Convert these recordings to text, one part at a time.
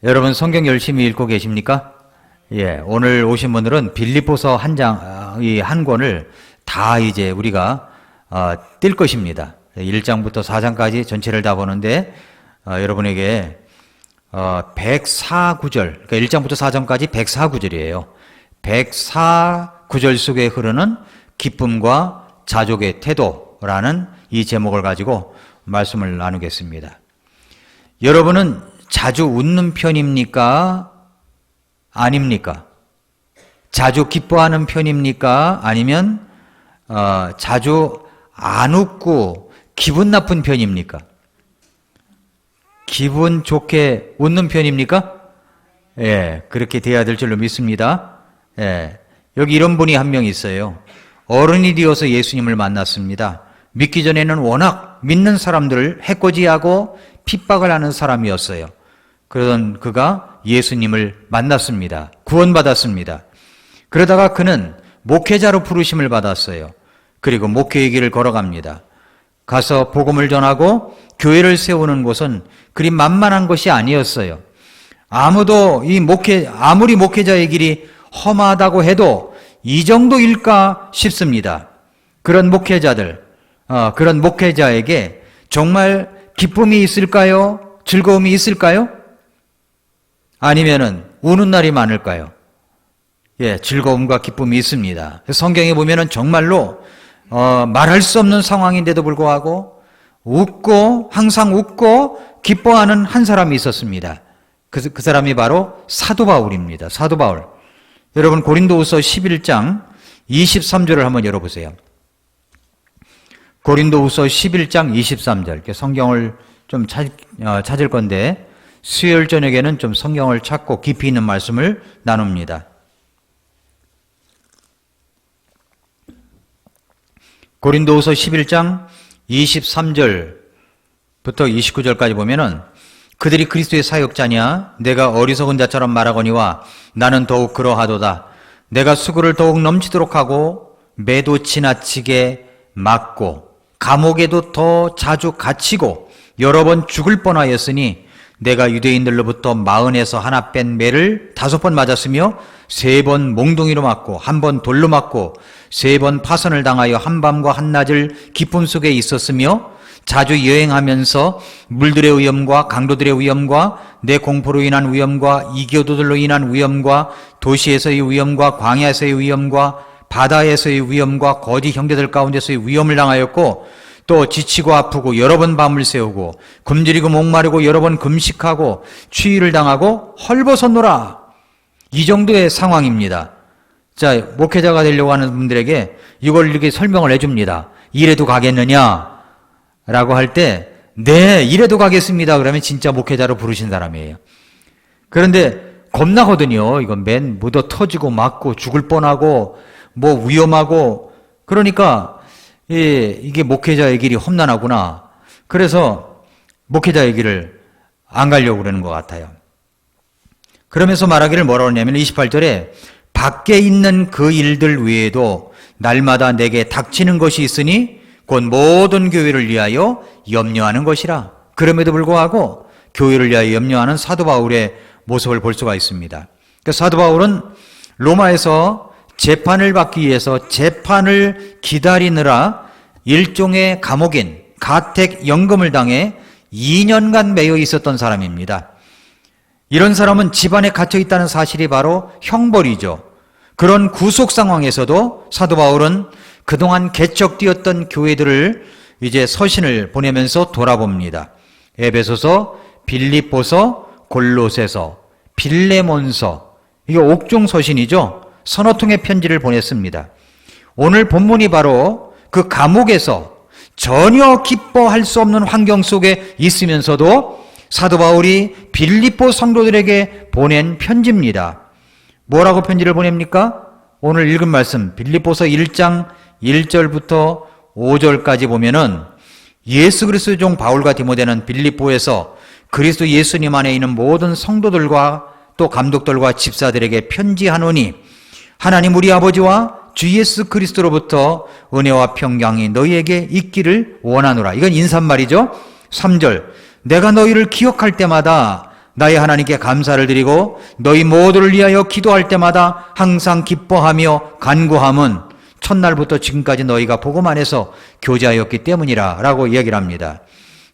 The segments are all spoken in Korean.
여러분 성경 열심히 읽고 계십니까? 예, 오늘 오신 분들은 빌립보서 한 권을 다 이제 우리가 뛸 것입니다. 1장부터 4장까지 전체를 다 보는데 여러분에게 104구절, 그러니까 1장부터 4장까지 104구절이에요. 104구절 속에 흐르는 기쁨과 자족의 태도라는 이 제목을 가지고 말씀을 나누겠습니다. 여러분은 자주 웃는 편입니까? 아닙니까? 자주 기뻐하는 편입니까? 아니면 자주 안 웃고 기분 나쁜 편입니까? 기분 좋게 웃는 편입니까? 예, 그렇게 돼야 될 줄로 믿습니다. 예, 여기 이런 분이 한 명 있어요. 어른이 되어서 예수님을 만났습니다. 믿기 전에는 워낙 믿는 사람들을 해코지하고 핍박을 하는 사람이었어요. 그러던 그가 예수님을 만났습니다. 구원받았습니다. 그러다가 그는 목회자로 부르심을 받았어요. 그리고 목회의 길을 걸어갑니다. 가서 복음을 전하고 교회를 세우는 곳은 그리 만만한 것이 아니었어요. 아무리 목회자의 길이 험하다고 해도 이 정도일까 싶습니다. 그런 목회자에게 정말 기쁨이 있을까요? 즐거움이 있을까요? 아니면은 우는 날이 많을까요? 예, 즐거움과 기쁨이 있습니다. 성경에 보면은 정말로 말할 수 없는 상황인데도 불구하고 항상 웃고 기뻐하는 한 사람이 있었습니다. 그 사람이 바로 사도 바울입니다. 사도 바울. 여러분 고린도후서 11장 23절을 한번 열어보세요. 고린도후서 11장 23절. 성경을 좀 찾을 건데 수요일 저녁에는 좀 성경을 찾고 깊이 있는 말씀을 나눕니다. 고린도후서 11장 23절부터 29절까지 보면은 그들이 그리스도의 사역자냐? 내가 어리석은 자처럼 말하거니와 나는 더욱 그러하도다. 내가 수고를 더욱 넘치도록 하고 매도 지나치게 맞고 감옥에도 더 자주 갇히고 여러 번 죽을 뻔하였으니 내가 유대인들로부터 40에서 하나 뺀 매를 5번 맞았으며 3번 몽둥이로 맞고 1번 돌로 맞고 3번 파선을 당하여 한밤과 한낮을 기쁨 속에 있었으며 자주 여행하면서 물들의 위험과 강도들의 위험과 내 공포로 인한 위험과 이교도들로 인한 위험과 도시에서의 위험과 광야에서의 위험과 바다에서의 위험과 거짓 형제들 가운데서의 위험을 당하였고 또 지치고 아프고 여러 번 밤을 새우고 굶주리고 목마르고 여러 번 금식하고 추위를 당하고 헐벗었노라. 이 정도의 상황입니다. 자, 목회자가 되려고 하는 분들에게 이걸 이렇게 설명을 해줍니다. 이래도 가겠느냐? 라고 할 때, 네, 이래도 가겠습니다. 그러면 진짜 목회자로 부르신 사람이에요. 그런데 겁나거든요. 이건 맨 묻어 터지고 맞고 죽을 뻔하고 뭐 위험하고 그러니까 이게 목회자의 길이 험난하구나. 그래서 목회자의 길을 안 가려고 그러는 것 같아요. 그러면서 말하기를 뭐라고 하냐면 28절에 밖에 있는 그 일들 외에도 날마다 내게 닥치는 것이 있으니 곧 모든 교회를 위하여 염려하는 것이라. 그럼에도 불구하고 교회를 위하여 염려하는 사도 바울의 모습을 볼 수가 있습니다. 사도 바울은 로마에서 재판을 받기 위해서 재판을 기다리느라 일종의 감옥인 가택연금을 당해 2년간 매여 있었던 사람입니다. 이런 사람은 집안에 갇혀 있다는 사실이 바로 형벌이죠. 그런 구속 상황에서도 사도 바울은 그동안 개척되었던 교회들을 이제 서신을 보내면서 돌아봅니다. 에베소서, 빌립보서, 골로새서, 빌레몬서, 이게 옥중 서신이죠. 서너 통의 편지를 보냈습니다. 오늘 본문이 바로 그 감옥에서 전혀 기뻐할 수 없는 환경 속에 있으면서도 사도 바울이 빌립보 성도들에게 보낸 편지입니다. 뭐라고 편지를 보냅니까? 오늘 읽은 말씀 빌립보서 1장 1절부터 5절까지 보면은 예수 그리스도의 종 바울과 디모데는 빌립보에서 그리스도 예수님 안에 있는 모든 성도들과 또 감독들과 집사들에게 편지하노니 하나님 우리 아버지와 주 예수 그리스도로부터 은혜와 평강이 너희에게 있기를 원하노라. 이건 인사말이죠. 3절 내가 너희를 기억할 때마다 나의 하나님께 감사를 드리고 너희 모두를 위하여 기도할 때마다 항상 기뻐하며 간구함은 첫날부터 지금까지 너희가 복음 안에서 교제하였기 때문이라 라고 이야기를 합니다.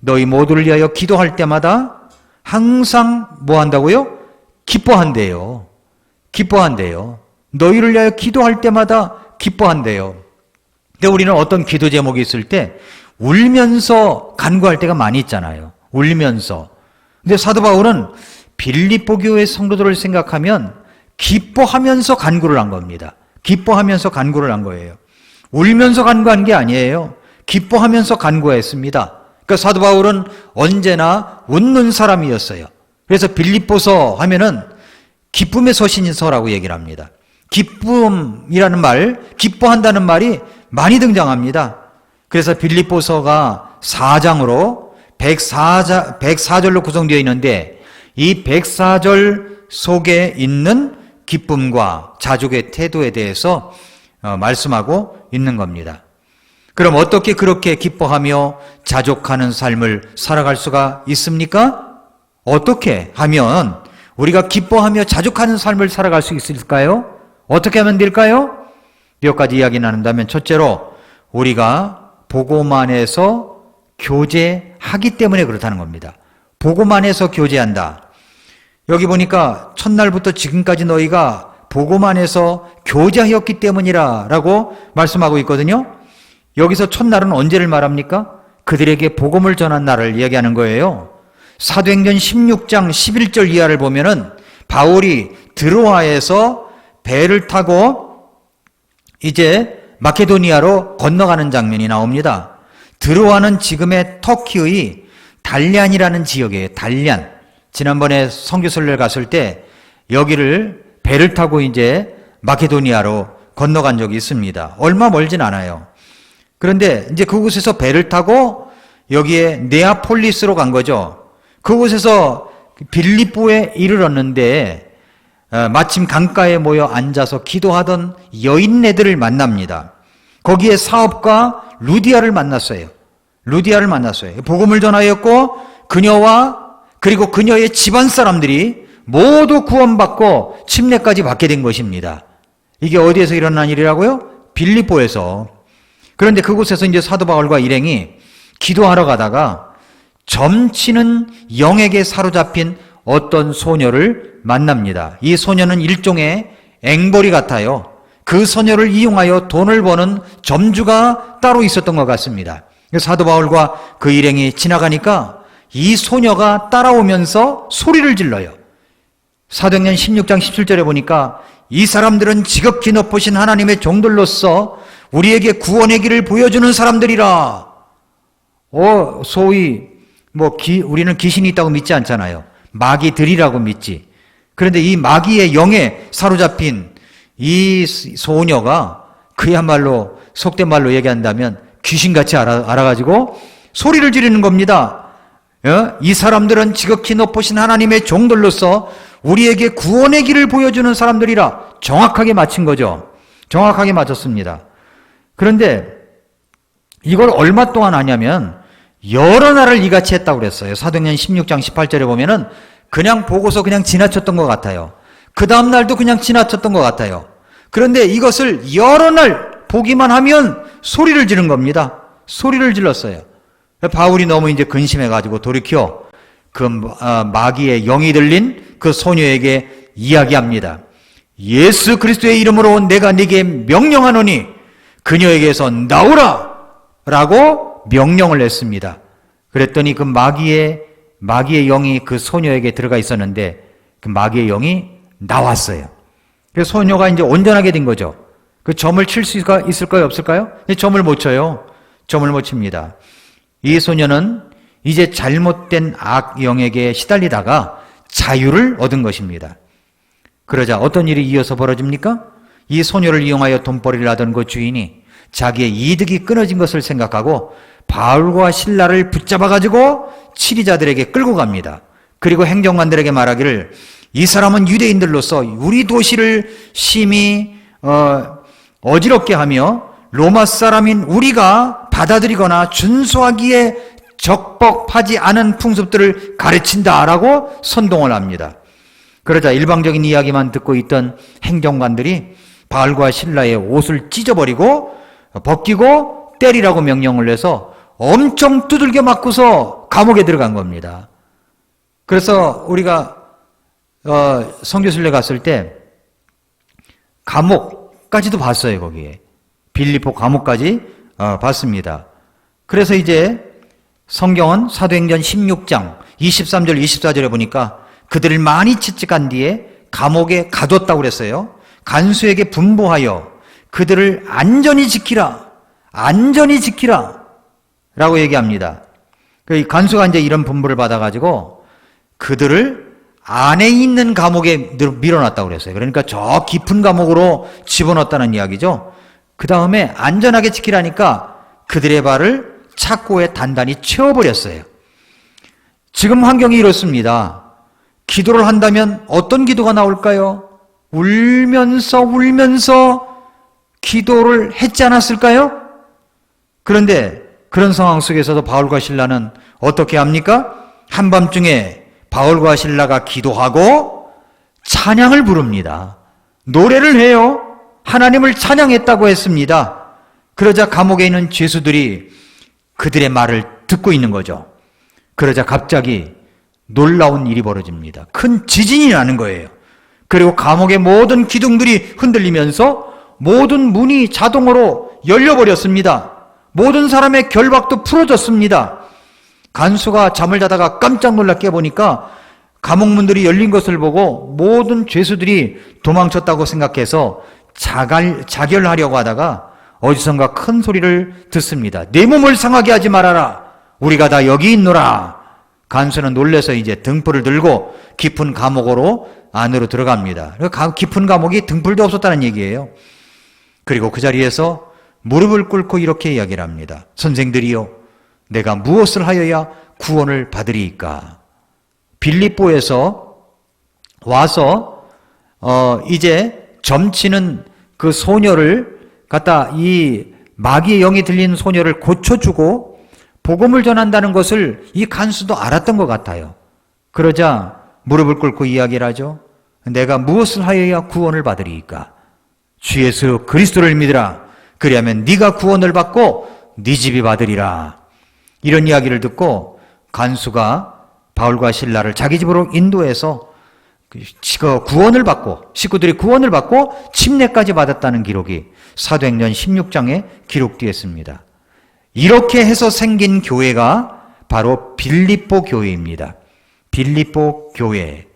너희 모두를 위하여 기도할 때마다 항상 뭐 한다고요? 기뻐한대요. 기뻐한대요. 너희를 위하여 기도할 때마다 기뻐한대요. 근데 우리는 어떤 기도 제목이 있을 때 울면서 간구할 때가 많이 있잖아요. 울면서. 근데 사도 바울은 빌립보 교회 성도들을 생각하면 기뻐하면서 간구를 한 겁니다. 기뻐하면서 간구를 한 거예요. 울면서 간구한 게 아니에요. 기뻐하면서 간구했습니다. 그러니까 사도 바울은 언제나 웃는 사람이었어요. 그래서 빌립보서 하면은 기쁨의 서신서라고 얘기를 합니다. 기쁨이라는 말, 기뻐한다는 말이 많이 등장합니다. 그래서 빌립보서가 4장으로 104절로 구성되어 있는데 이 104절 속에 있는 기쁨과 자족의 태도에 대해서 말씀하고 있는 겁니다. 그럼 어떻게 그렇게 기뻐하며 자족하는 삶을 살아갈 수가 있습니까? 어떻게 하면 우리가 기뻐하며 자족하는 삶을 살아갈 수 있을까요? 어떻게 하면 될까요? 몇 가지 이야기 나눈다면 첫째로 우리가 복음 안에서 교제하기 때문에 그렇다는 겁니다. 복음 안에서 교제한다. 여기 보니까 첫날부터 지금까지 너희가 복음 안에서 교제하였기 때문이라 라고 말씀하고 있거든요. 여기서 첫날은 언제를 말합니까? 그들에게 복음을 전한 날을 이야기하는 거예요. 사도행전 16장 11절 이하를 보면은 바울이 드로아에서 배를 타고 이제 마케도니아로 건너가는 장면이 나옵니다. 드로아는 지금의 터키의 달리안이라는 지역이에요. 달리안. 지난번에 선교설를 갔을 때 여기를 배를 타고 이제 마케도니아로 건너간 적이 있습니다. 얼마 멀진 않아요. 그런데 이제 그곳에서 배를 타고 여기에 네아폴리스로 간 거죠. 그곳에서 빌립보에 이르렀는데 마침 강가에 모여 앉아서 기도하던 여인네들을 만납니다. 거기에 사업가 루디아를 만났어요. 루디아를 만났어요. 복음을 전하였고 그녀와 그리고 그녀의 집안 사람들이 모두 구원받고 침례까지 받게 된 것입니다. 이게 어디에서 일어난 일이라고요? 빌립보에서. 그런데 그곳에서 이제 사도 바울과 일행이 기도하러 가다가 점치는 영에게 사로잡힌 어떤 소녀를 만납니다. 이 소녀는 일종의 앵벌이 같아요. 그 소녀를 이용하여 돈을 버는 점주가 따로 있었던 것 같습니다. 사도 바울과 그 일행이 지나가니까 이 소녀가 따라오면서 소리를 질러요. 사도행전 16장 17절에 보니까 이 사람들은 지극히 높으신 하나님의 종들로서 우리에게 구원의 길을 보여주는 사람들이라. 소위 우리는 귀신이 있다고 믿지 않잖아요. 마귀들이라고 믿지. 그런데 이 마귀의 영에 사로잡힌 이 소녀가 그야말로 속된 말로 얘기한다면 귀신같이 알아가지고 소리를 지르는 겁니다. 이 사람들은 지극히 높으신 하나님의 종들로서 우리에게 구원의 길을 보여주는 사람들이라. 정확하게 맞힌 거죠. 정확하게 맞췄습니다. 그런데 이걸 얼마 동안 하냐면 여러 날을 이같이 했다고 그랬어요. 사도행전 16장 18절에 보면은 그냥 보고서 그냥 지나쳤던 것 같아요. 그 다음 날도 그냥 지나쳤던 것 같아요. 그런데 이것을 여러 날 보기만 하면 소리를 지른 겁니다. 소리를 질렀어요. 바울이 너무 이제 근심해가지고 돌이켜 그 마귀의 영이 들린 그 소녀에게 이야기합니다. 예수 그리스도의 이름으로 내가 네게 명령하노니 그녀에게서 나오라! 라고 명령을 했습니다. 그랬더니 그 마귀의 영이 그 소녀에게 들어가 있었는데 그 마귀의 영이 나왔어요. 그래서 소녀가 이제 온전하게 된 거죠. 그 점을 칠 수가 있을까요? 없을까요? 점을 못 쳐요. 점을 못 칩니다. 이 소녀는 이제 잘못된 악영에게 시달리다가 자유를 얻은 것입니다. 그러자 어떤 일이 이어서 벌어집니까? 이 소녀를 이용하여 돈벌이를 하던 그 주인이 자기의 이득이 끊어진 것을 생각하고 바울과 실라를 붙잡아가지고 치리자들에게 끌고 갑니다. 그리고 행정관들에게 말하기를 이 사람은 유대인들로서 우리 도시를 심히 어지럽게 하며 로마 사람인 우리가 받아들이거나 준수하기에 적법하지 않은 풍습들을 가르친다라고 선동을 합니다. 그러자 일방적인 이야기만 듣고 있던 행정관들이 바알과 실라의 옷을 찢어버리고 벗기고 때리라고 명령을 해서 엄청 두들겨 맞고서 감옥에 들어간 겁니다. 그래서 우리가 선교순례 갔을 때 감옥까지도 봤어요. 거기에 빌립보 감옥까지 봤습니다. 그래서 이제 성경은 사도행전 16장 23절 24절에 보니까 그들을 많이 채찍한 뒤에 감옥에 가뒀다고 그랬어요. 간수에게 분부하여 그들을 안전히 지키라 라고 얘기합니다. 그 간수가 이제 이런 분부를 받아가지고 그들을 안에 있는 감옥에 밀어놨다고 그랬어요. 그러니까 저 깊은 감옥으로 집어넣었다는 이야기죠. 그 다음에 안전하게 지키라니까 그들의 발을 착고에 단단히 채워버렸어요. 지금 환경이 이렇습니다. 기도를 한다면 어떤 기도가 나올까요? 울면서 기도를 했지 않았을까요? 그런데 그런 상황 속에서도 바울과 실라는 어떻게 합니까? 한밤중에 바울과 실라가 기도하고 찬양을 부릅니다. 노래를 해요. 하나님을 찬양했다고 했습니다. 그러자 감옥에 있는 죄수들이 그들의 말을 듣고 있는 거죠. 그러자 갑자기 놀라운 일이 벌어집니다. 큰 지진이 나는 거예요. 그리고 감옥의 모든 기둥들이 흔들리면서 모든 문이 자동으로 열려버렸습니다. 모든 사람의 결박도 풀어졌습니다. 간수가 잠을 자다가 깜짝 놀라 깨보니까 감옥문들이 열린 것을 보고 모든 죄수들이 도망쳤다고 생각해서 자결하려고 하다가 어디선가 큰 소리를 듣습니다. 내 몸을 상하게 하지 말아라. 우리가 다 여기 있노라. 간수는 놀라서 이제 등불을 들고 깊은 감옥으로 안으로 들어갑니다. 깊은 감옥이 등불도 없었다는 얘기예요. 그리고 그 자리에서 무릎을 꿇고 이렇게 이야기를 합니다. 선생들이요, 내가 무엇을 하여야 구원을 받으리이까? 빌립보에서 와서 이제 점치는 그 소녀를 갖다 이 마귀의 영이 들린 소녀를 고쳐주고 복음을 전한다는 것을 이 간수도 알았던 것 같아요. 그러자 무릎을 꿇고 이야기를 하죠. 내가 무엇을 하여야 구원을 받으리이까? 주 예수 그리스도를 믿으라. 그리하면 네가 구원을 받고 네 집이 받으리라. 이런 이야기를 듣고 간수가 바울과 실라를 자기 집으로 인도해서 구원을 받고 식구들이 구원을 받고 침례까지 받았다는 기록이 사도행전 16장에 기록되어 있습니다. 이렇게 해서 생긴 교회가 바로 빌립보 교회입니다. 빌립보 교회,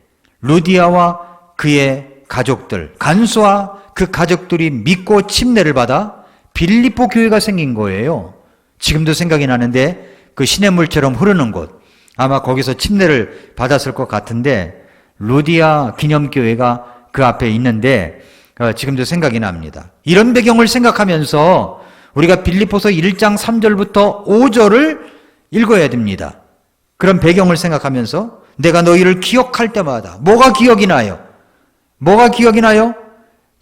루디아와 그의 가족들, 간수와 그 가족들이 믿고 침례를 받아 빌립보 교회가 생긴 거예요. 지금도 생각이 나는데 그 시냇물처럼 흐르는 곳, 아마 거기서 침례를 받았을 것 같은데 루디아 기념교회가 그 앞에 있는데 지금도 생각이 납니다. 이런 배경을 생각하면서 우리가 빌립보서 1장 3절부터 5절을 읽어야 됩니다. 그런 배경을 생각하면서 내가 너희를 기억할 때마다 뭐가 기억이 나요? 뭐가 기억이 나요?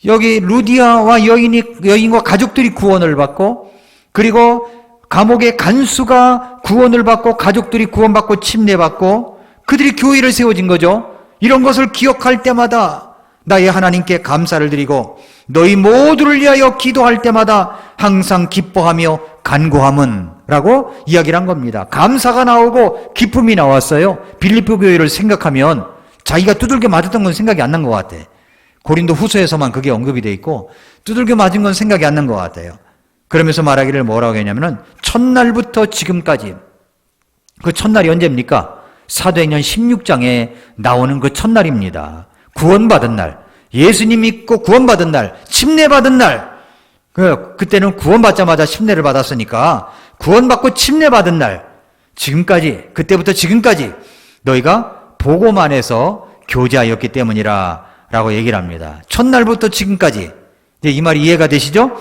여기 루디아와 여인과 가족들이 구원을 받고 그리고 감옥의 간수가 구원을 받고 가족들이 구원받고 침례받고 그들이 교회를 세워진 거죠. 이런 것을 기억할 때마다 나의 하나님께 감사를 드리고 너희 모두를 위하여 기도할 때마다 항상 기뻐하며 간구함은 라고 이야기를 한 겁니다. 감사가 나오고 기쁨이 나왔어요. 빌립보 교회를 생각하면 자기가 두들겨 맞았던 건 생각이 안 난 것 같아. 고린도 후서에서만 그게 언급이 돼 있고 두들겨 맞은 건 생각이 안 난 것 같아요. 그러면서 말하기를 뭐라고 했냐면은 첫날부터 지금까지, 그 첫날이 언제입니까? 사도행전 16장에 나오는 그 첫날입니다. 구원받은 날, 예수님 믿고 구원받은 날, 침례받은 날. 그때는 구원받자마자 침례를 받았으니까 구원받고 침례받은 날, 지금까지, 그때부터 지금까지 너희가 복음 안에서 교제하였기 때문이라 라고 얘기를 합니다. 첫날부터 지금까지. 이제 이 말이 이해가 되시죠?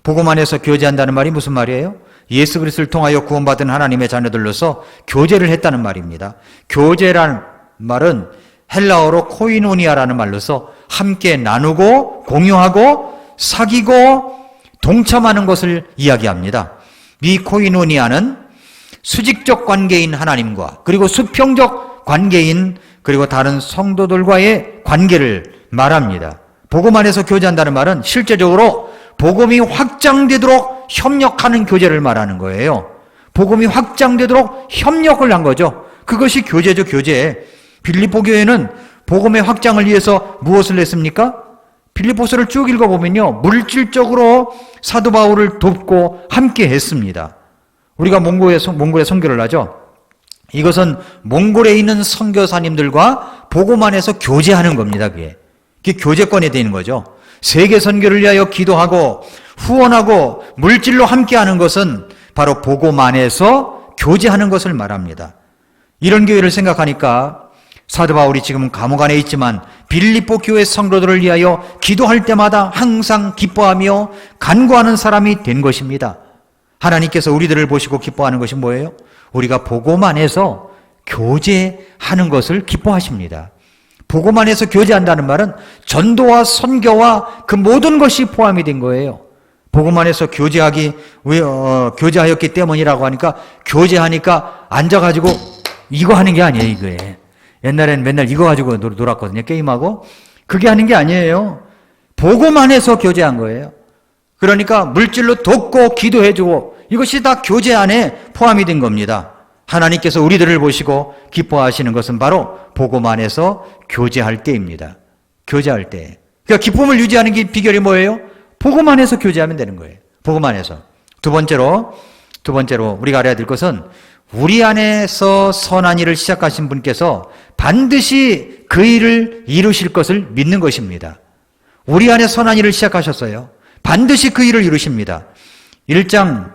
복음 안에서 교제한다는 말이 무슨 말이에요? 예수 그리스도를 통하여 구원받은 하나님의 자녀들로서 교제를 했다는 말입니다. 교제란 말은 헬라어로 코이노니아라는 말로서 함께 나누고 공유하고 사귀고 동참하는 것을 이야기합니다. 이 코이노니아는 수직적 관계인 하나님과 그리고 수평적 관계인 그리고 다른 성도들과의 관계를 말합니다. 복음 안에서 교제한다는 말은 실제적으로 복음이 확장되도록 협력하는 교제를 말하는 거예요. 복음이 확장되도록 협력을 한 거죠. 그것이 교제죠, 교제. 빌립보 교회는 복음의 확장을 위해서 무엇을 했습니까? 빌립보서를 쭉 읽어보면요, 물질적으로 사도 바울을 돕고 함께 했습니다. 우리가 몽골에 선교를 하죠. 이것은 몽골에 있는 선교사님들과 복음 안에서 교제하는 겁니다. 그게 교제권에 되는 거죠. 세계 선교를 위하여 기도하고 후원하고 물질로 함께하는 것은 바로 복음 안에서 교제하는 것을 말합니다. 이런 교회를 생각하니까 사도 바울이 지금 감옥 안에 있지만 빌립보 교회 성도들을 위하여 기도할 때마다 항상 기뻐하며 간구하는 사람이 된 것입니다. 하나님께서 우리들을 보시고 기뻐하는 것이 뭐예요? 우리가 복음 안에서 교제하는 것을 기뻐하십니다. 복음 안에서 교제한다는 말은 전도와 선교와 그 모든 것이 포함이 된 거예요. 복음 안에서 교제하였기 때문이라고 하니까 교제하니까 앉아가지고 이거 하는 게 아니에요, 이거에. 옛날에는 맨날 이거 가지고 놀았거든요, 게임하고. 그게 하는 게 아니에요. 복음 안에서 교제한 거예요. 그러니까 물질로 돕고 기도해주고 이것이 다 교제 안에 포함이 된 겁니다. 하나님께서 우리들을 보시고 기뻐하시는 것은 바로 복음 안에서 교제할 때입니다. 교제할 때. 그러니까 기쁨을 유지하는 게 비결이 뭐예요? 복음 안에서 교제하면 되는 거예요. 복음 안에서. 두 번째로 우리가 알아야 될 것은 우리 안에서 선한 일을 시작하신 분께서 반드시 그 일을 이루실 것을 믿는 것입니다. 우리 안에 선한 일을 시작하셨어요. 반드시 그 일을 이루십니다. 1장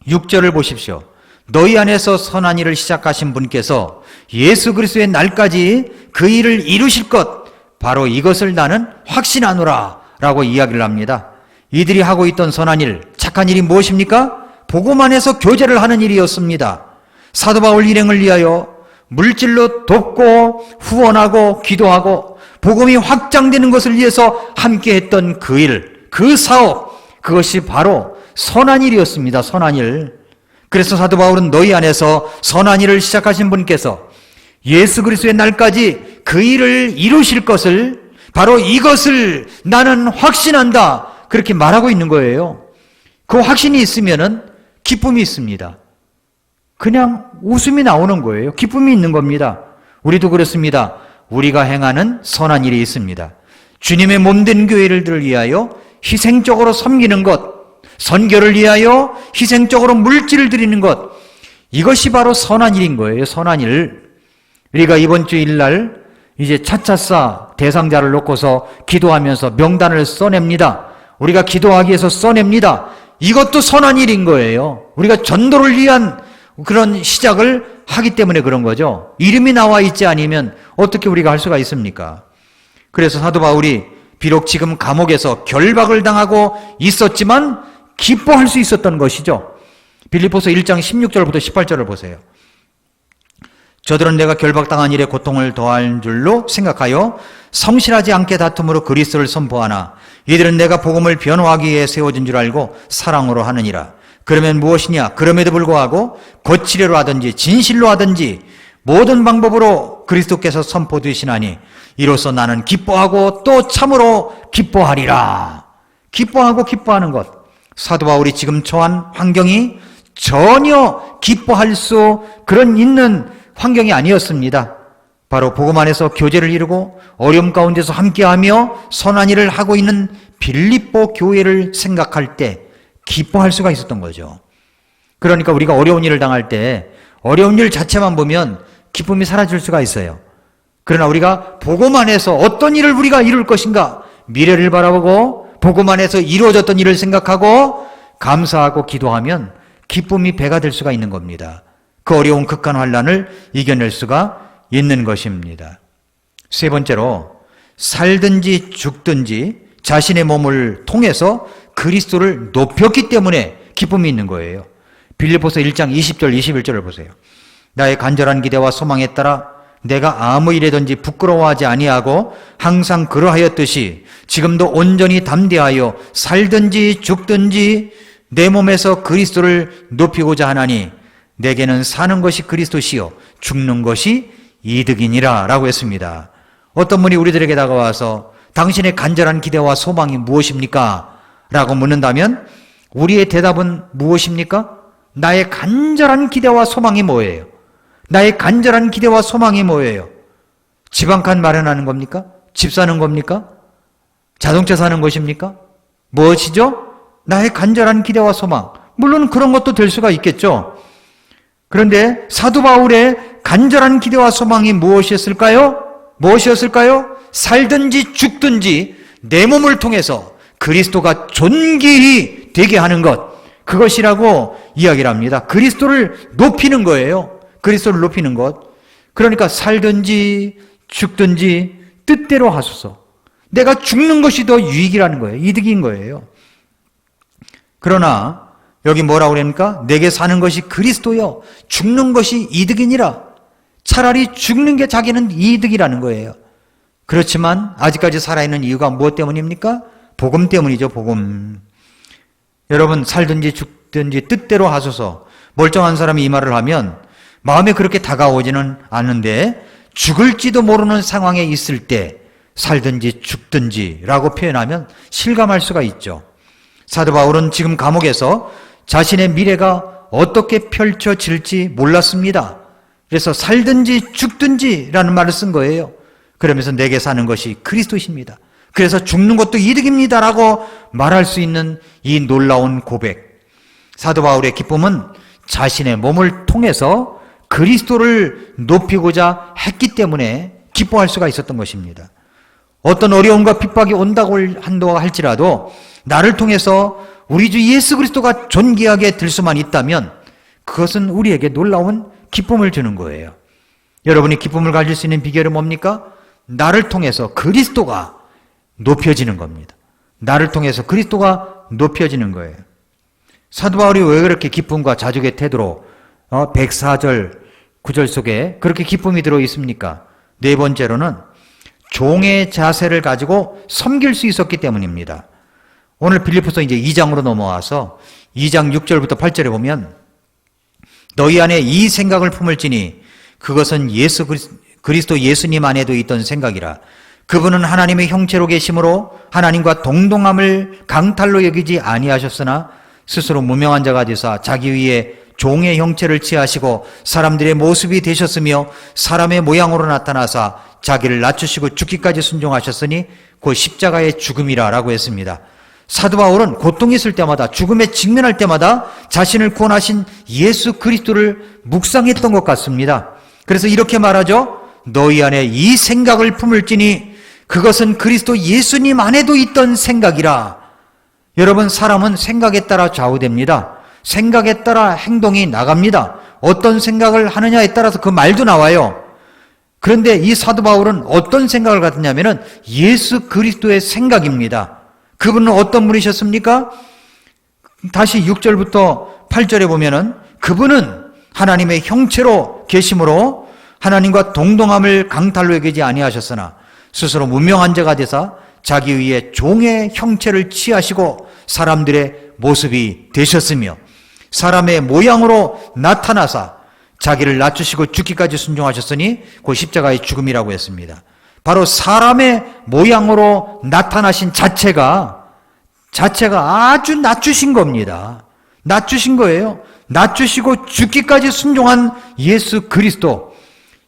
6절을 보십시오. 너희 안에서 선한 일을 시작하신 분께서 예수 그리스도의 날까지 그 일을 이루실 것, 바로 이것을 나는 확신하노라 라고 이야기를 합니다. 이들이 하고 있던 선한 일, 착한 일이 무엇입니까? 복음 안에서 교제를 하는 일이었습니다. 사도 바울 일행을 위하여 물질로 돕고 후원하고 기도하고 복음이 확장되는 것을 위해서 함께했던 그 일, 그 사업, 그것이 바로 선한 일이었습니다. 선한 일. 그래서 사도 바울은 너희 안에서 선한 일을 시작하신 분께서 예수 그리스도의 날까지 그 일을 이루실 것을, 바로 이것을 나는 확신한다, 그렇게 말하고 있는 거예요. 그 확신이 있으면은 기쁨이 있습니다. 그냥 웃음이 나오는 거예요. 기쁨이 있는 겁니다. 우리도 그렇습니다. 우리가 행하는 선한 일이 있습니다. 주님의 몸된 교회를 위하여 희생적으로 섬기는 것, 선교를 위하여 희생적으로 물질을 드리는 것, 이것이 바로 선한 일인 거예요. 선한 일. 우리가 이번 주일날 이제 차차싸 대상자를 놓고서 기도하면서 명단을 써냅니다. 우리가 기도하기 위해서 써냅니다. 이것도 선한 일인 거예요. 우리가 전도를 위한 그런 시작을 하기 때문에 그런 거죠. 이름이 나와 있지 않으면 어떻게 우리가 할 수가 있습니까? 그래서 사도 바울이 비록 지금 감옥에서 결박을 당하고 있었지만 기뻐할 수 있었던 것이죠. 빌립보서 1장 16절부터 18절을 보세요. 저들은 내가 결박당한 일에 고통을 더할 줄로 생각하여 성실하지 않게 다툼으로 그리스도를 선포하나 이들은 내가 복음을 변호하기 위해 세워진 줄 알고 사랑으로 하느니라. 그러면 무엇이냐? 그럼에도 불구하고 거칠애로 하든지 진실로 하든지 모든 방법으로 그리스도께서 선포되시나니 이로써 나는 기뻐하고 또 참으로 기뻐하리라. 기뻐하고 기뻐하는 것. 사도 바울이 지금 처한 환경이 전혀 기뻐할 수 그런 있는 환경이 아니었습니다. 바로 복음 안에서 교제를 이루고 어려움 가운데서 함께하며 선한 일을 하고 있는 빌립보 교회를 생각할 때 기뻐할 수가 있었던 거죠. 그러니까 우리가 어려운 일을 당할 때 어려운 일 자체만 보면 기쁨이 사라질 수가 있어요. 그러나 우리가 복음 안에서 어떤 일을 우리가 이룰 것인가, 미래를 바라보고 복음 안에서 이루어졌던 일을 생각하고 감사하고 기도하면 기쁨이 배가 될 수가 있는 겁니다. 그 어려운 극한 환난을 이겨낼 수가 있는 것입니다. 세 번째로, 살든지 죽든지 자신의 몸을 통해서 그리스도를 높였기 때문에 기쁨이 있는 거예요. 빌립보서 1장 20절 21절을 보세요. 나의 간절한 기대와 소망에 따라 내가 아무 일에든지 부끄러워하지 아니하고 항상 그러하였듯이 지금도 온전히 담대하여 살든지 죽든지 내 몸에서 그리스도를 높이고자 하나니 내게는 사는 것이 그리스도시요 죽는 것이 이득이니라 라고 했습니다. 어떤 분이 우리들에게 다가와서 당신의 간절한 기대와 소망이 무엇입니까? 라고 묻는다면 우리의 대답은 무엇입니까? 나의 간절한 기대와 소망이 뭐예요? 나의 간절한 기대와 소망이 뭐예요? 집 한 칸 마련하는 겁니까? 집 사는 겁니까? 자동차 사는 것입니까? 무엇이죠? 나의 간절한 기대와 소망. 물론 그런 것도 될 수가 있겠죠. 그런데 사도 바울의 간절한 기대와 소망이 무엇이었을까요? 무엇이었을까요? 살든지 죽든지 내 몸을 통해서 그리스도가 존귀히 되게 하는 것, 그것이라고 이야기를 합니다. 그리스도를 높이는 거예요. 그리스도를 높이는 것. 그러니까 살든지 죽든지 뜻대로 하소서. 내가 죽는 것이 더 유익이라는 거예요. 이득인 거예요. 그러나 여기 뭐라고 그럽니까? 내게 사는 것이 그리스도요 죽는 것이 이득이니라. 차라리 죽는 게 자기는 이득이라는 거예요. 그렇지만 아직까지 살아있는 이유가 무엇 때문입니까? 복음 때문이죠. 복음. 여러분, 살든지 죽든지 뜻대로 하소서. 멀쩡한 사람이 이 말을 하면 마음에 그렇게 다가오지는 않는데 죽을지도 모르는 상황에 있을 때 살든지 죽든지 라고 표현하면 실감할 수가 있죠. 사도 바울은 지금 감옥에서 자신의 미래가 어떻게 펼쳐질지 몰랐습니다. 그래서 살든지 죽든지 라는 말을 쓴 거예요. 그러면서 내게 사는 것이 그리스도십니다. 그래서 죽는 것도 이득입니다 라고 말할 수 있는 이 놀라운 고백. 사도 바울의 기쁨은 자신의 몸을 통해서 그리스도를 높이고자 했기 때문에 기뻐할 수가 있었던 것입니다. 어떤 어려움과 핍박이 온다고 한다고 할지라도 나를 통해서 우리 주 예수 그리스도가 존귀하게 될 수만 있다면 그것은 우리에게 놀라운 기쁨을 주는 거예요. 여러분이 기쁨을 가질 수 있는 비결은 뭡니까? 나를 통해서 그리스도가 높여지는 겁니다. 나를 통해서 그리스도가 높여지는 거예요. 사도 바울이 왜 그렇게 기쁨과 자족의 태도로 104절 9절 속에 그렇게 기쁨이 들어 있습니까? 네 번째로는 종의 자세를 가지고 섬길 수 있었기 때문입니다. 오늘 빌립보서 이제 2장으로 넘어와서 2장 6절부터 8절에 보면 너희 안에 이 생각을 품을지니 그것은 그리스도 예수님 안에도 있던 생각이라. 그분은 하나님의 형체로 계심으로 하나님과 동등함을 강탈로 여기지 아니하셨으나 스스로 무명한 자가 되사 자기 위에 종의 형체를 취하시고 사람들의 모습이 되셨으며 사람의 모양으로 나타나사 자기를 낮추시고 죽기까지 순종하셨으니 곧 십자가의 죽음이라 라고 했습니다. 사도 바울은 고통이 있을 때마다 죽음에 직면할 때마다 자신을 구원하신 예수 그리스도를 묵상했던 것 같습니다. 그래서 이렇게 말하죠. 너희 안에 이 생각을 품을지니 그것은 그리스도 예수님 안에도 있던 생각이라. 여러분, 사람은 생각에 따라 좌우됩니다. 생각에 따라 행동이 나갑니다. 어떤 생각을 하느냐에 따라서 그 말도 나와요. 그런데 이 사도 바울은 어떤 생각을 갖느냐면은 예수 그리스도의 생각입니다. 그분은 어떤 분이셨습니까? 다시 6절부터 8절에 보면은 그분은 하나님의 형체로 계심으로 하나님과 동등함을 강탈로 여기지 아니하셨으나 스스로 무명한 자가 되사 자기 위에 종의 형체를 취하시고 사람들의 모습이 되셨으며 사람의 모양으로 나타나사 자기를 낮추시고 죽기까지 순종하셨으니 곧 십자가의 죽음이라고 했습니다. 바로 사람의 모양으로 나타나신 자체가 아주 낮추신 겁니다. 낮추신 거예요. 낮추시고 죽기까지 순종한 예수 그리스도,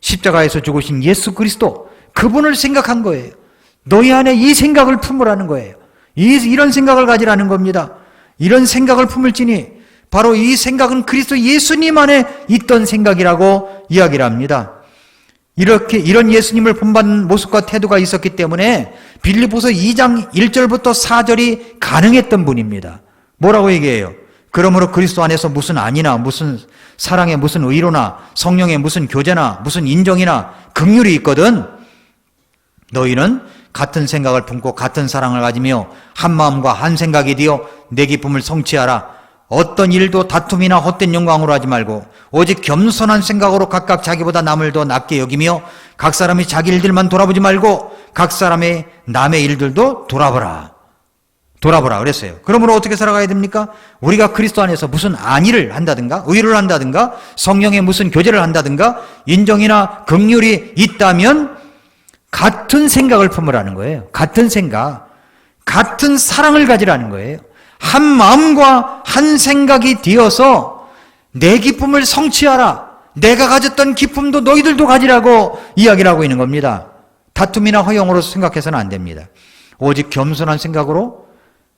십자가에서 죽으신 예수 그리스도, 그분을 생각한 거예요. 너희 안에 이 생각을 품으라는 거예요. 이런 생각을 가지라는 겁니다. 이런 생각을 품을지니 바로 이 생각은 그리스도 예수님 안에 있던 생각이라고 이야기를 합니다. 이런 예수님을 본받는 모습과 태도가 있었기 때문에 빌립보서 2장 1절부터 4절이 가능했던 분입니다. 뭐라고 얘기해요? 그러므로 그리스도 안에서 무슨 안이나 무슨 사랑에 무슨 의로나 성령의 무슨 교제나 무슨 인정이나 긍휼이 있거든 너희는 같은 생각을 품고 같은 사랑을 가지며 한 마음과 한 생각이 되어 내 기쁨을 성취하라. 어떤 일도 다툼이나 헛된 영광으로 하지 말고 오직 겸손한 생각으로 각각 자기보다 남을 더 낮게 여기며 각 사람이 자기 일들만 돌아보지 말고 각 사람의 남의 일들도 돌아보라. 돌아보라 그랬어요. 그러므로 어떻게 살아가야 됩니까? 우리가 그리스도 안에서 무슨 안위를 한다든가 의를 한다든가 성령의 무슨 교제를 한다든가 인정이나 긍휼이 있다면 같은 생각을 품으라는 거예요. 같은 생각, 같은 사랑을 가지라는 거예요. 한 마음과 한 생각이 되어서 내 기쁨을 성취하라. 내가 가졌던 기쁨도 너희들도 가지라고 이야기를 하고 있는 겁니다. 다툼이나 허용으로 생각해서는 안 됩니다. 오직 겸손한 생각으로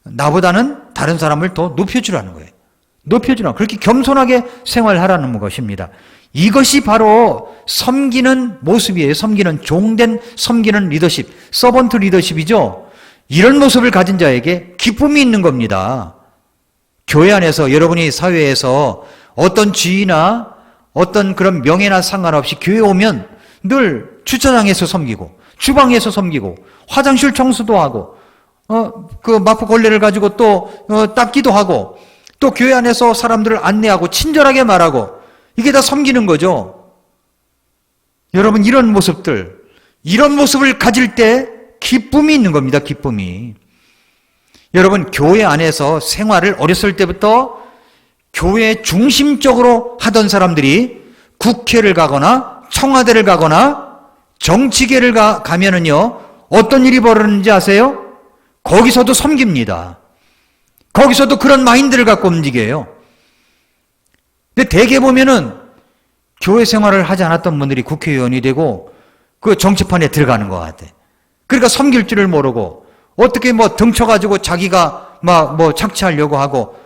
나보다는 다른 사람을 더 높여주라는 거예요. 높여주라. 그렇게 겸손하게 생활하라는 것입니다. 이것이 바로 섬기는 모습이에요. 섬기는 종된 섬기는 리더십, 서번트 리더십이죠. 이런 모습을 가진 자에게 기쁨이 있는 겁니다. 교회 안에서 여러분이 사회에서 어떤 지위나 어떤 그런 명예나 상관없이 교회 오면 늘 주차장에서 섬기고 주방에서 섬기고 화장실 청소도 하고 그 마포 걸레를 가지고 또 닦기도 하고 또 교회 안에서 사람들을 안내하고 친절하게 말하고 이게 다 섬기는 거죠. 여러분 이런 모습들, 이런 모습을 가질 때 기쁨이 있는 겁니다. 기쁨이. 여러분 교회 안에서 생활을 어렸을 때부터 교회 중심적으로 하던 사람들이 국회를 가거나 청와대를 가거나 정치계를 가면은요 어떤 일이 벌어지는지 아세요? 거기서도 섬깁니다. 거기서도 그런 마인드를 갖고 움직여요. 근데 대개 보면은 교회 생활을 하지 않았던 분들이 국회의원이 되고 그 정치판에 들어가는 것 같아. 그러니까 섬길 줄을 모르고 어떻게 뭐 등쳐가지고 자기가 막 뭐 착취하려고 하고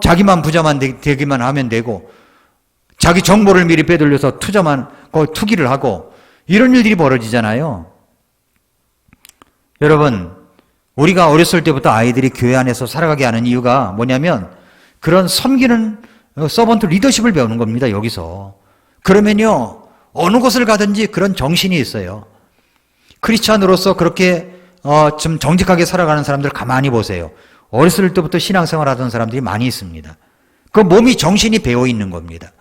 자기만 부자만 되기만 하면 되고 자기 정보를 미리 빼돌려서 투기를 하고 이런 일들이 벌어지잖아요. 여러분 우리가 어렸을 때부터 아이들이 교회 안에서 살아가게 하는 이유가 뭐냐면 그런 섬기는 서번트 리더십을 배우는 겁니다. 여기서. 그러면요 어느 곳을 가든지 그런 정신이 있어요. 크리스찬으로서 그렇게 좀 정직하게 살아가는 사람들 가만히 보세요. 어렸을 때부터 신앙생활 하던 사람들이 많이 있습니다. 그 몸이 정신이 배어 있는 겁니다.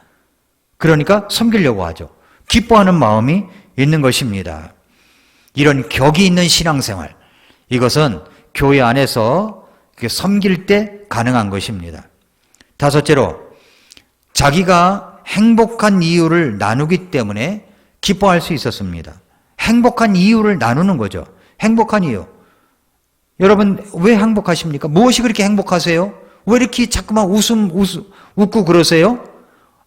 그러니까 섬기려고 하죠. 기뻐하는 마음이 있는 것입니다. 이런 격이 있는 신앙생활, 이것은 교회 안에서 섬길 때 가능한 것입니다. 다섯째로 자기가 행복한 이유를 나누기 때문에 기뻐할 수 있었습니다. 행복한 이유를 나누는 거죠. 행복한 이유. 여러분 왜 행복하십니까? 무엇이 그렇게 행복하세요? 왜 이렇게 자꾸만 웃고 그러세요?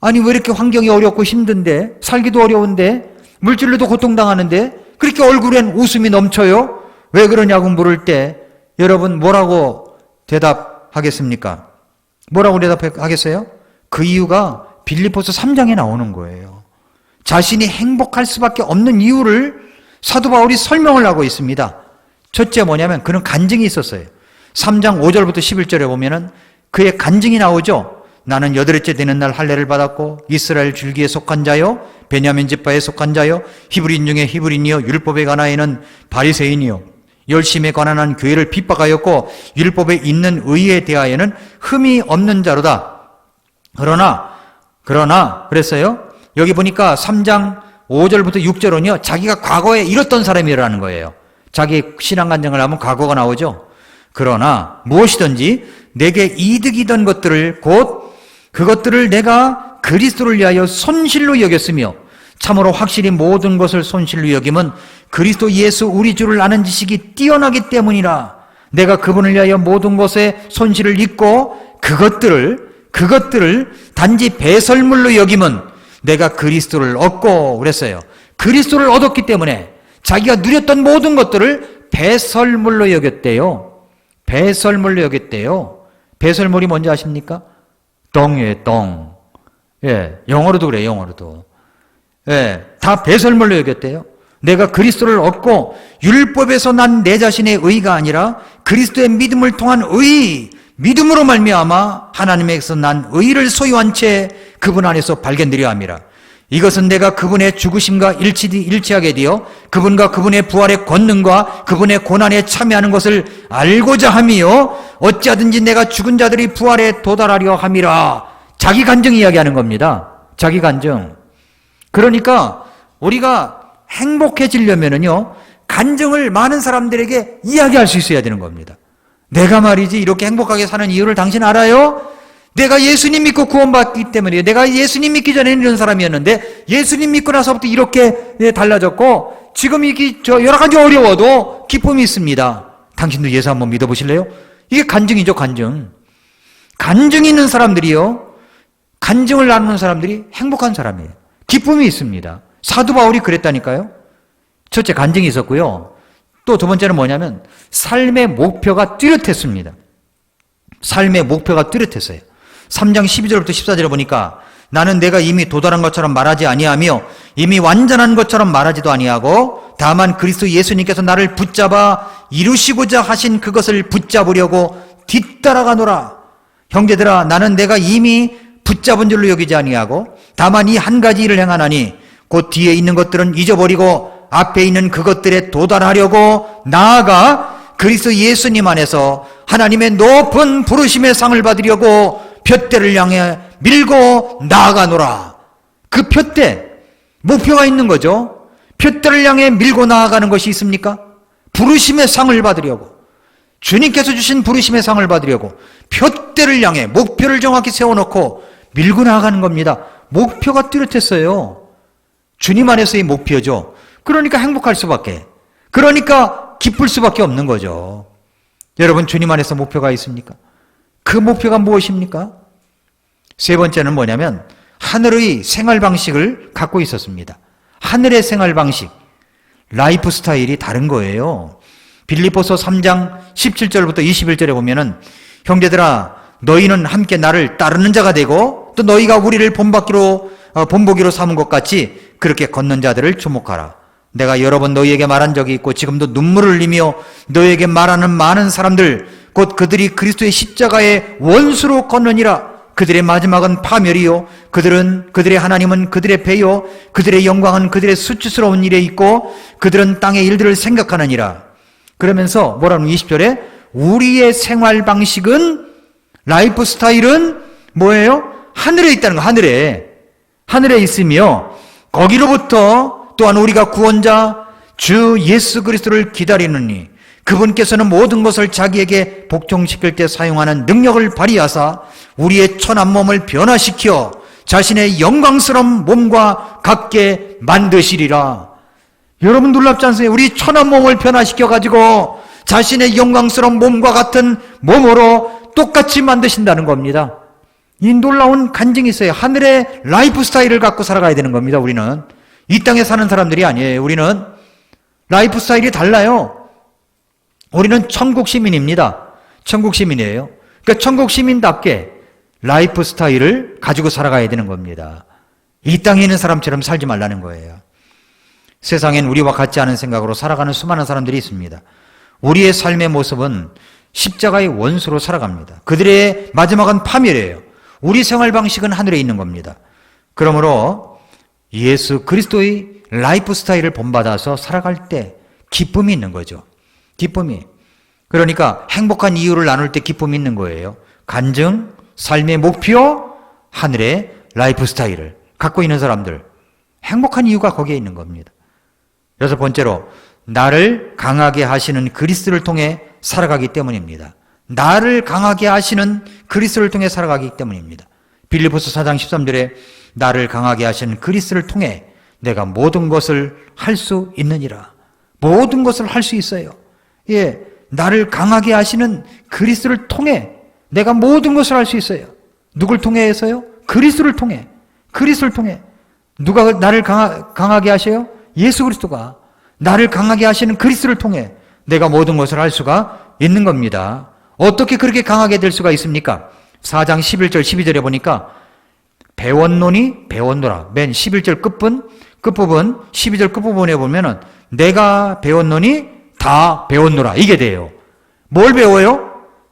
아니 왜 이렇게 환경이 어렵고 힘든데 살기도 어려운데 물질로도 고통당하는데 그렇게 얼굴엔 웃음이 넘쳐요? 왜 그러냐고 물을 때 여러분 뭐라고 대답하겠습니까? 뭐라고 대답하겠어요? 그 이유가 빌립보서 3장에 나오는 거예요. 자신이 행복할 수밖에 없는 이유를 사도 바울이 설명을 하고 있습니다. 첫째 뭐냐면 그는 간증이 있었어요. 3장 5절부터 11절에 보면은 그의 간증이 나오죠. 나는 여덟째 되는 날 할례를 받았고 이스라엘 줄기에 속한 자요 베냐민 지파에 속한 자요 히브리인 중에 히브리인이요 율법에 관하여는 바리새인이요 열심에 관한 한 교회를 핍박하였고 율법에 있는 의에 대하여는 흠이 없는 자로다. 그러나 그랬어요. 여기 보니까 3장 5절부터 6절은요 자기가 과거에 이뤘던 사람이라는 거예요. 자기 신앙 간증을 하면 과거가 나오죠. 그러나 무엇이든지 내게 이득이던 것들을 곧 그것들을 내가 그리스도를 위하여 손실로 여겼으며 참으로 확실히 모든 것을 손실로 여김은 그리스도 예수 우리 주를 아는 지식이 뛰어나기 때문이라. 내가 그분을 위하여 모든 것에 손실을 입고 그것들을 단지 배설물로 여김은 내가 그리스도를 얻고 그랬어요. 그리스도를 얻었기 때문에 자기가 누렸던 모든 것들을 배설물로 여겼대요. 배설물로 여겼대요. 배설물이 뭔지 아십니까? 똥이에요, 똥. 예, 영어로도 그래요, 영어로도. 예, 다 배설물로 여겼대요. 내가 그리스도를 얻고 율법에서 난 내 자신의 의가 아니라 그리스도의 믿음을 통한 의, 믿음으로 말미암아 하나님에게서 난 의를 소유한 채 그분 안에서 발견되려 함이라. 이것은 내가 그분의 죽으심과 일치하게 되어 그분과 그분의 부활의 권능과 그분의 고난에 참여하는 것을 알고자 함이요 어찌하든지 내가 죽은 자들이 부활에 도달하려 함이라. 자기 간증 이야기하는 겁니다. 자기 간증. 그러니까 우리가 행복해지려면은요 간증을 많은 사람들에게 이야기할 수 있어야 되는 겁니다. 내가 말이지 이렇게 행복하게 사는 이유를 당신 알아요? 내가 예수님 믿고 구원받기 때문이에요. 내가 예수님 믿기 전에는 이런 사람이었는데 예수님 믿고 나서부터 이렇게 달라졌고 지금 이게 여러 가지 어려워도 기쁨이 있습니다. 당신도 예수 한번 믿어보실래요? 이게 간증이죠, 간증. 간증이 있는 사람들이요, 간증을 나누는 사람들이 행복한 사람이에요. 기쁨이 있습니다. 사도 바울이 그랬다니까요. 첫째, 간증이 있었고요. 또 두 번째는 뭐냐면 삶의 목표가 뚜렷했습니다. 삶의 목표가 뚜렷했어요. 3장 12절부터 14절에 보니까 나는 내가 이미 도달한 것처럼 말하지 아니하며 이미 완전한 것처럼 말하지도 아니하고 다만 그리스도 예수님께서 나를 붙잡아 이루시고자 하신 그것을 붙잡으려고 뒤따라가노라. 형제들아, 나는 내가 이미 붙잡은 줄로 여기지 아니하고 다만 이 한 가지 일을 행하나니 곧 뒤에 있는 것들은 잊어버리고 앞에 있는 그것들에 도달하려고 나아가 그리스도 예수님 안에서 하나님의 높은 부르심의 상을 받으려고 푯대를 향해 밀고 나아가노라. 그 푯대, 목표가 있는 거죠. 푯대를 향해 밀고 나아가는 것이 있습니까? 부르심의 상을 받으려고, 주님께서 주신 부르심의 상을 받으려고 푯대를 향해 목표를 정확히 세워놓고 밀고 나아가는 겁니다. 목표가 뚜렷했어요. 주님 안에서의 목표죠. 그러니까 행복할 수밖에, 그러니까 기쁠 수밖에 없는 거죠. 여러분, 주님 안에서 목표가 있습니까? 그 목표가 무엇입니까? 세 번째는 뭐냐면 하늘의 생활 방식을 갖고 있었습니다. 하늘의 생활 방식, 라이프 스타일이 다른 거예요. 빌립보서 3장 17절부터 21절에 보면은 형제들아, 너희는 함께 나를 따르는 자가 되고 또 너희가 우리를 본보기로 삼은 것 같이 그렇게 걷는 자들을 주목하라. 내가 여러 번 너희에게 말한 적이 있고 지금도 눈물을 흘리며 너희에게 말하는 많은 사람들, 곧 그들이 그리스도의 십자가의 원수로 걷느니라. 그들의 마지막은 파멸이요, 그들의 하나님은 그들의 배요, 그들의 영광은 그들의 수치스러운 일에 있고 그들은 땅의 일들을 생각하느니라. 그러면서 뭐라는 20절에 우리의 생활 방식은, 라이프 스타일은 뭐예요? 하늘에 있다는 거. 하늘에 있으며 거기로부터 또한 우리가 구원자 주 예수 그리스도를 기다리느니 그분께서는 모든 것을 자기에게 복종시킬 때 사용하는 능력을 발휘하사 우리의 천한 몸을 변화시켜 자신의 영광스러운 몸과 같게 만드시리라. 여러분, 놀랍지 않으세요? 우리 천한 몸을 변화시켜가지고 자신의 영광스러운 몸과 같은 몸으로 똑같이 만드신다는 겁니다. 이 놀라운 간증이 있어요. 하늘의 라이프 스타일을 갖고 살아가야 되는 겁니다. 우리는 이 땅에 사는 사람들이 아니에요. 우리는 라이프 스타일이 달라요. 우리는 천국 시민입니다. 천국 시민이에요. 그러니까 천국 시민답게 라이프 스타일을 가지고 살아가야 되는 겁니다. 이 땅에 있는 사람처럼 살지 말라는 거예요. 세상엔 우리와 같지 않은 생각으로 살아가는 수많은 사람들이 있습니다. 우리의 삶의 모습은 십자가의 원수로 살아갑니다. 그들의 마지막은 파멸이에요. 우리 생활 방식은 하늘에 있는 겁니다. 그러므로 예수 그리스도의 라이프 스타일을 본받아서 살아갈 때 기쁨이 있는 거죠. 기쁨이. 그러니까 행복한 이유를 나눌 때 기쁨이 있는 거예요. 간증, 삶의 목표, 하늘의 라이프 스타일을 갖고 있는 사람들, 행복한 이유가 거기에 있는 겁니다. 여섯 번째로, 나를 강하게 하시는 그리스도를 통해 살아가기 때문입니다. 나를 강하게 하시는 그리스도를 통해 살아가기 때문입니다. 빌립보서 4장 13절에 나를 강하게 하시는 그리스도를 통해 내가 모든 것을 할 수 있느니라. 모든 것을 할 수 있어요. 예, 나를 강하게 하시는 그리스도를 통해 내가 모든 것을 할 수 있어요. 누굴 통해 해서요? 그리스도를 통해. 그리스도를 통해. 누가 나를 강하게 하셔요? 예수 그리스도가. 나를 강하게 하시는 그리스도를 통해 내가 모든 것을 할 수가 있는 겁니다. 어떻게 그렇게 강하게 될 수가 있습니까? 4장 11절 12절에 보니까 배웠노니 배웠노라. 맨 11절 끝부분 12절 끝부분에 보면은 내가 배웠노니 다 배웠노라. 이게 돼요. 뭘 배워요?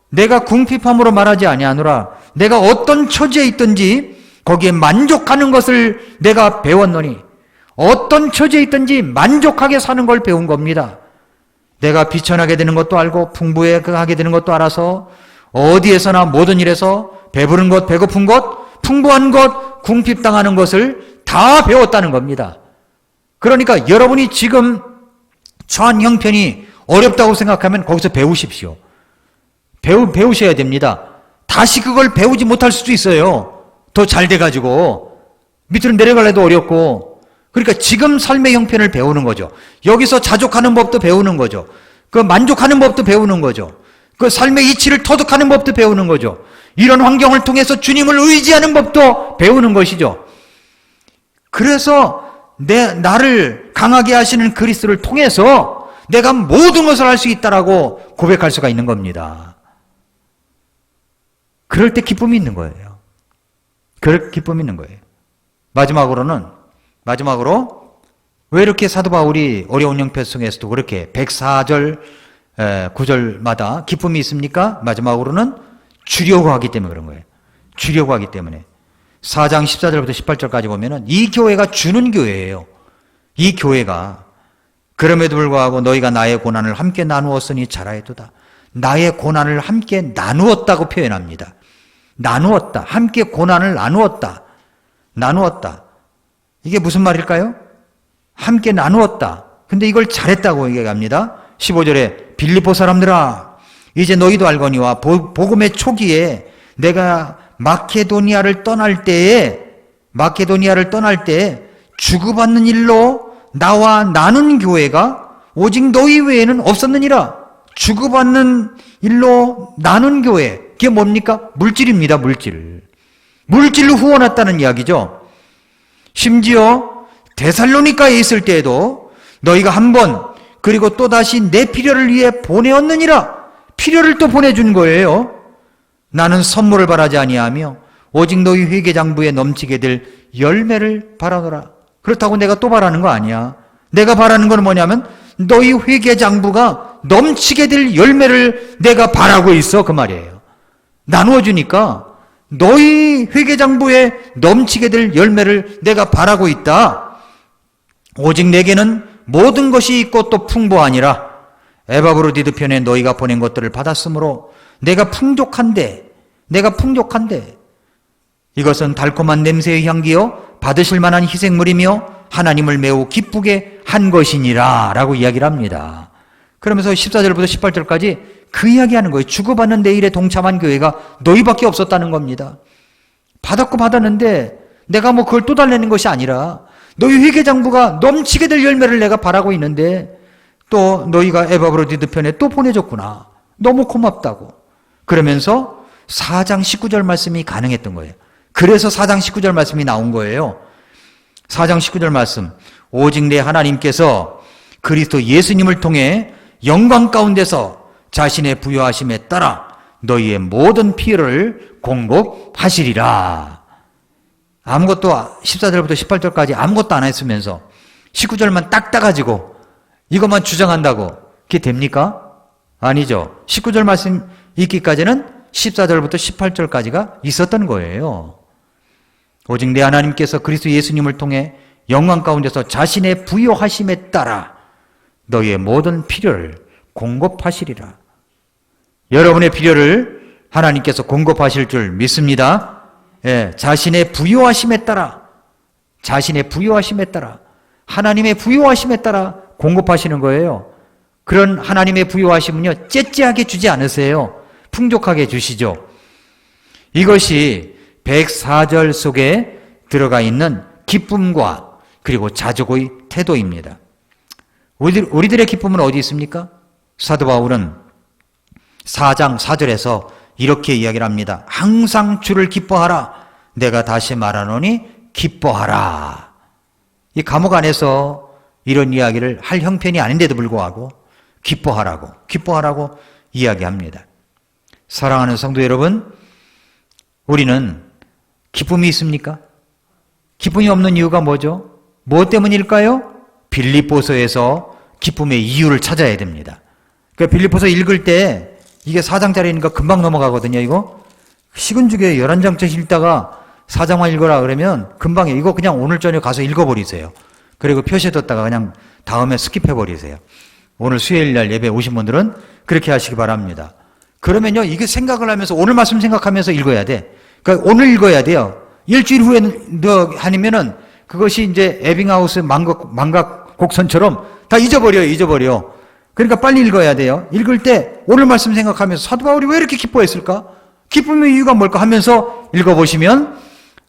내가 궁핍함으로 말하지 아니하노라. 내가 어떤 처지에 있든지 거기에 만족하는 것을 내가 배웠노니, 어떤 처지에 있든지 만족하게 사는 걸 배운 겁니다. 내가 비천하게 되는 것도 알고 풍부하게 되는 것도 알아서 어디에서나 모든 일에서 배부른 것, 배고픈 것, 풍부한 것, 궁핍당하는 것을 다 배웠다는 겁니다. 그러니까 여러분이 지금 처한 형편이 어렵다고 생각하면 거기서 배우십시오. 배우셔야 됩니다. 다시 그걸 배우지 못할 수도 있어요. 더 잘 돼가지고. 밑으로 내려가려도 어렵고. 그러니까 지금 삶의 형편을 배우는 거죠. 여기서 자족하는 법도 배우는 거죠. 그 만족하는 법도 배우는 거죠. 그 삶의 이치를 터득하는 법도 배우는 거죠. 이런 환경을 통해서 주님을 의지하는 법도 배우는 것이죠. 그래서 나를 강하게 하시는 그리스도를 통해서 내가 모든 것을 할 수 있다라고 고백할 수가 있는 겁니다. 그럴 때 기쁨이 있는 거예요. 그럴 기쁨이 있는 거예요. 마지막으로 왜 이렇게 사도 바울이 어려운 형편 속에서도 그렇게 104절 9절마다 기쁨이 있습니까? 마지막으로는 주려고 하기 때문에 그런 거예요. 주려고 하기 때문에. 4장 14절부터 18절까지 보면은 이 교회가 주는 교회예요. 이 교회가 그럼에도 불구하고 너희가 나의 고난을 함께 나누었으니 잘하였도다. 나의 고난을 함께 나누었다고 표현합니다. 나누었다. 함께 고난을 나누었다. 나누었다. 이게 무슨 말일까요? 함께 나누었다. 근데 이걸 잘했다고 얘기합니다. 15절에 빌립보 사람들아 이제 너희도 알거니와 복음의 초기에 내가 마케도니아를 떠날 때에 주고받는 일로 나와 나눈 교회가 오직 너희 외에는 없었느니라. 주고받는 일로 나눈 교회. 그게 뭡니까? 물질입니다. 물질로 후원했다는 이야기죠. 심지어 데살로니가에 있을 때에도 너희가 한 번 그리고 또다시 내 필요를 위해 보내었느니라. 필요를 또 보내준 거예요. 나는 선물을 바라지 아니하며 오직 너희 회개장부에 넘치게 될 열매를 바라노라. 그렇다고 내가 또 바라는 거 아니야. 내가 바라는 건 뭐냐면 너희 회개장부가 넘치게 될 열매를 내가 바라고 있어. 그 말이에요. 나누어주니까 너희 회개장부에 넘치게 될 열매를 내가 바라고 있다. 오직 내게는 모든 것이 있고 또 풍부하니라. 에바브로디드 편에 너희가 보낸 것들을 받았으므로 내가 풍족한데 이것은 달콤한 냄새의 향기요 받으실 만한 희생물이며 하나님을 매우 기쁘게 한 것이니라 라고 이야기를 합니다. 그러면서 14절부터 18절까지 그 이야기하는 거예요. 주고받는 내 일에 동참한 교회가 너희밖에 없었다는 겁니다. 받았는데 내가 뭐 그걸 또 달래는 것이 아니라 너희 회개장부가 넘치게 될 열매를 내가 바라고 있는데 또 너희가 에바브로디드 편에 또 보내줬구나. 너무 고맙다고. 그러면서 4장 19절 말씀이 가능했던 거예요. 그래서 4장 19절 말씀이 나온 거예요. 4장 19절 말씀. 오직 내 하나님께서 그리스도 예수님을 통해 영광 가운데서 자신의 부요하심에 따라 너희의 모든 필요를 공급하시리라. 아무것도 14절부터 18절까지 아무것도 안 했으면서 19절만 딱 따가지고 이것만 주장한다고 그게 됩니까? 아니죠. 19절 말씀 있기까지는 14절부터 18절까지가 있었던 거예요. 오직 내 하나님께서 그리스도 예수님을 통해 영광 가운데서 자신의 부요하심에 따라 너희의 모든 필요를 공급하시리라. 여러분의 필요를 하나님께서 공급하실 줄 믿습니다. 예, 자신의 부요하심에 따라 하나님의 부요하심에 따라 공급하시는 거예요. 그런 하나님의 부요하심은요 째째하게 주지 않으세요. 풍족하게 주시죠. 이것이 104절 속에 들어가 있는 기쁨과 그리고 자족의 태도입니다. 우리들의 기쁨은 어디 있습니까? 사도 바울은 4장 4절에서 이렇게 이야기를 합니다. 항상 주를 기뻐하라. 내가 다시 말하노니 기뻐하라. 이 감옥 안에서 이런 이야기를 할 형편이 아닌데도 불구하고 기뻐하라고 이야기합니다. 사랑하는 성도 여러분, 우리는 기쁨이 있습니까? 기쁨이 없는 이유가 뭐죠? 무엇 때문일까요? 빌립보서에서 기쁨의 이유를 찾아야 됩니다. 그러니까 빌립보서 읽을 때 이게 4장짜리니까 금방 넘어가거든요. 이거 식은 죽에 11장짜리 읽다가 4장만 읽어라 그러면 금방 이거 그냥 오늘 저녁 가서 읽어버리세요. 그리고 표시해뒀다가 그냥 다음에 스킵해버리세요. 오늘 수요일 날 예배 오신 분들은 그렇게 하시기 바랍니다. 그러면요 이게 생각을 하면서 오늘 말씀 생각하면서 읽어야 돼. 그러니까 오늘 읽어야 돼요. 일주일 후에 아니면은 그것이 이제 에빙하우스 망각 곡선처럼 다 잊어버려. 그러니까 빨리 읽어야 돼요. 읽을 때 오늘 말씀 생각하면서 사도 바울이 왜 이렇게 기뻐했을까? 기쁨의 이유가 뭘까 하면서 읽어보시면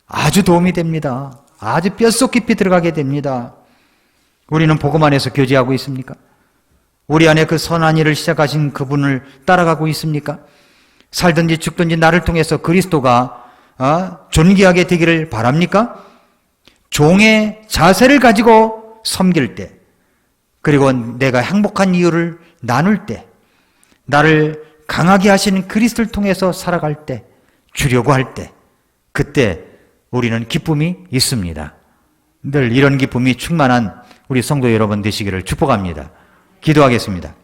아주 도움이 됩니다. 아주 뼛속 깊이 들어가게 됩니다. 우리는 복음 안에서 교제하고 있습니까? 우리 안에 그 선한 일을 시작하신 그분을 따라가고 있습니까? 살든지 죽든지 나를 통해서 그리스도가 존귀하게 되기를 바랍니까? 종의 자세를 가지고 섬길 때, 그리고 내가 행복한 이유를 나눌 때, 나를 강하게 하시는 그리스도를 통해서 살아갈 때, 주려고 할 때, 그때 우리는 기쁨이 있습니다. 늘 이런 기쁨이 충만한 우리 성도 여러분 되시기를 축복합니다. 기도하겠습니다.